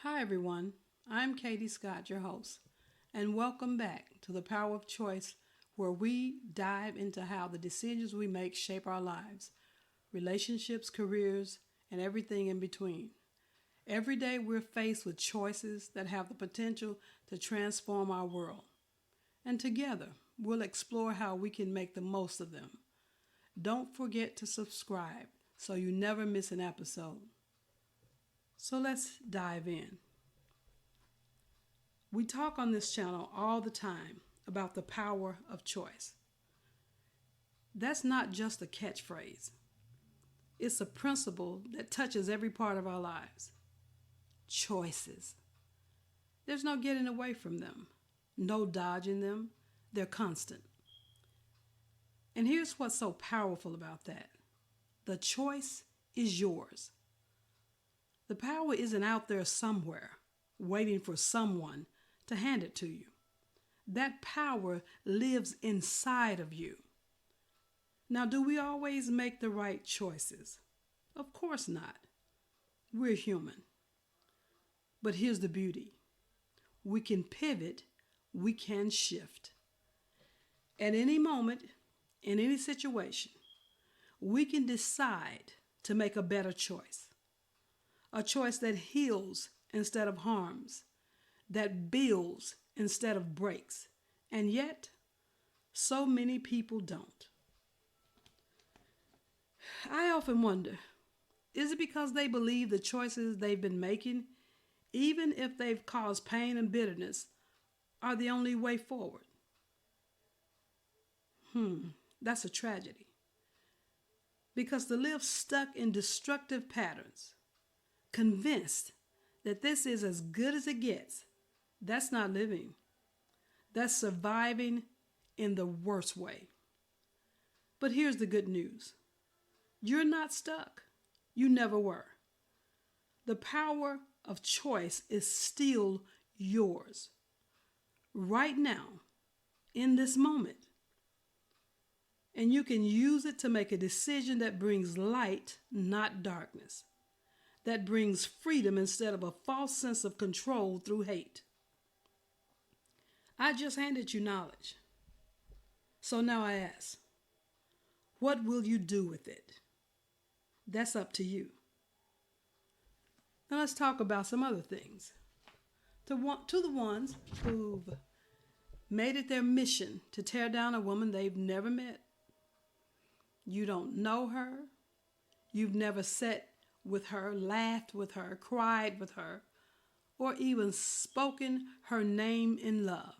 Hi, everyone. I'm Katie Scott, your host, and welcome back to the Power of Choice, where we dive into how the decisions we make shape our lives, relationships, careers, and everything in between. Every day, we're faced with choices that have the potential to transform our world, and together, we'll explore how we can make the most of them. Don't forget to subscribe so you never miss an episode. So let's dive in. We talk on this channel all the time about the power of choice. That's not just a catchphrase, it's a principle that touches every part of our lives. Choices. There's no getting away from them, no dodging them. They're constant. And here's what's so powerful about that: the choice is yours. The power isn't out there somewhere waiting for someone to hand it to you. That power lives inside of you. Now, do we always make the right choices? Of course not. We're human. But here's the beauty: we can pivot, we can shift. At any moment, in any situation, we can decide to make a better choice. A choice that heals instead of harms, that builds instead of breaks. And yet, so many people don't. I often wonder, is it because they believe the choices they've been making, even if they've caused pain and bitterness, are the only way forward? That's a tragedy. Because to live stuck in destructive patterns, convinced that this is as good as it gets, that's not living. That's surviving in the worst way. But here's the good news: you're not stuck. You never were. The power of choice is still yours. Right now, in this moment. And you can use it to make a decision that brings light, not darkness. That brings freedom instead of a false sense of control through hate. I just handed you knowledge. So now I ask, what will you do with it? That's up to you. Now let's talk about some other things. To the ones who've made it their mission to tear down a woman they've never met. You don't know her. You've never sat with her, laughed with her, cried with her, or even spoken her name in love.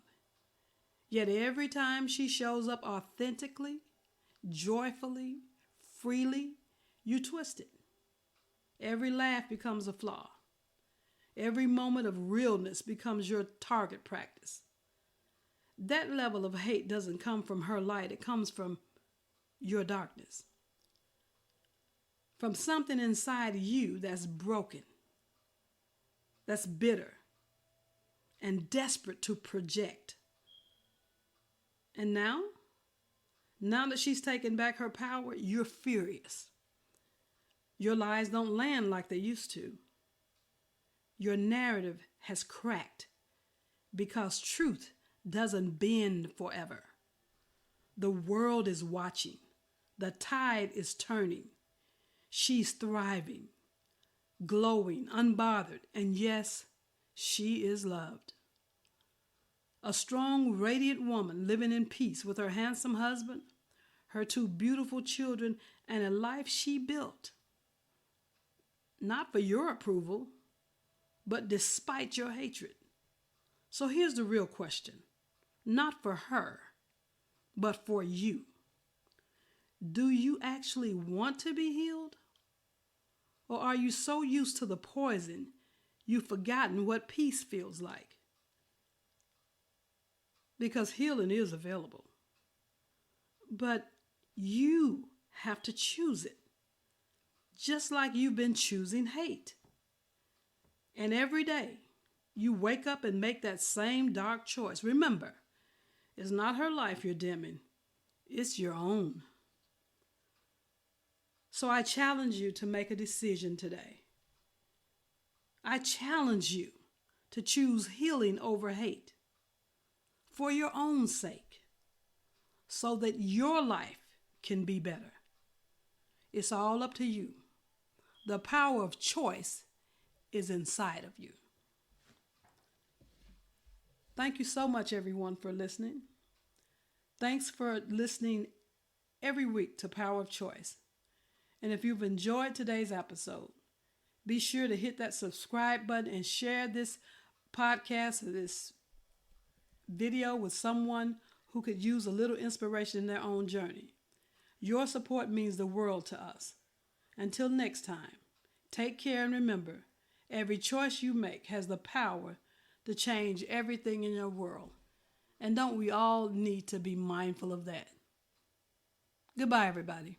Yet every time she shows up authentically, joyfully, freely, you twist it. Every laugh becomes a flaw. Every moment of realness becomes your target practice. That level of hate doesn't come from her light. It comes from your darkness. From something inside you that's broken, that's bitter, and desperate to project. And now that she's taken back her power, you're furious. Your lies don't land like they used to. Your narrative has cracked because truth doesn't bend forever. The world is watching. The tide is turning. She's thriving, glowing, unbothered, and yes, she is loved. A strong, radiant woman living in peace with her handsome husband, her two beautiful children, and a life she built. Not for your approval, but despite your hatred. So here's the real question. Not for her, but for you. Do you actually want to be healed? Or are you so used to the poison, you've forgotten what peace feels like? Because healing is available. But you have to choose it. Just like you've been choosing hate. And every day, you wake up and make that same dark choice. Remember, it's not her life you're dimming. It's your own. So I challenge you to make a decision today. I challenge you to choose healing over hate for your own sake so that your life can be better. It's all up to you. The power of choice is inside of you. Thank you so much, everyone, for listening. Thanks for listening every week to Power of Choice. And if you've enjoyed today's episode, be sure to hit that subscribe button and share this podcast or this video with someone who could use a little inspiration in their own journey. Your support means the world to us. Until next time, take care and remember, every choice you make has the power to change everything in your world. And don't we all need to be mindful of that? Goodbye, everybody.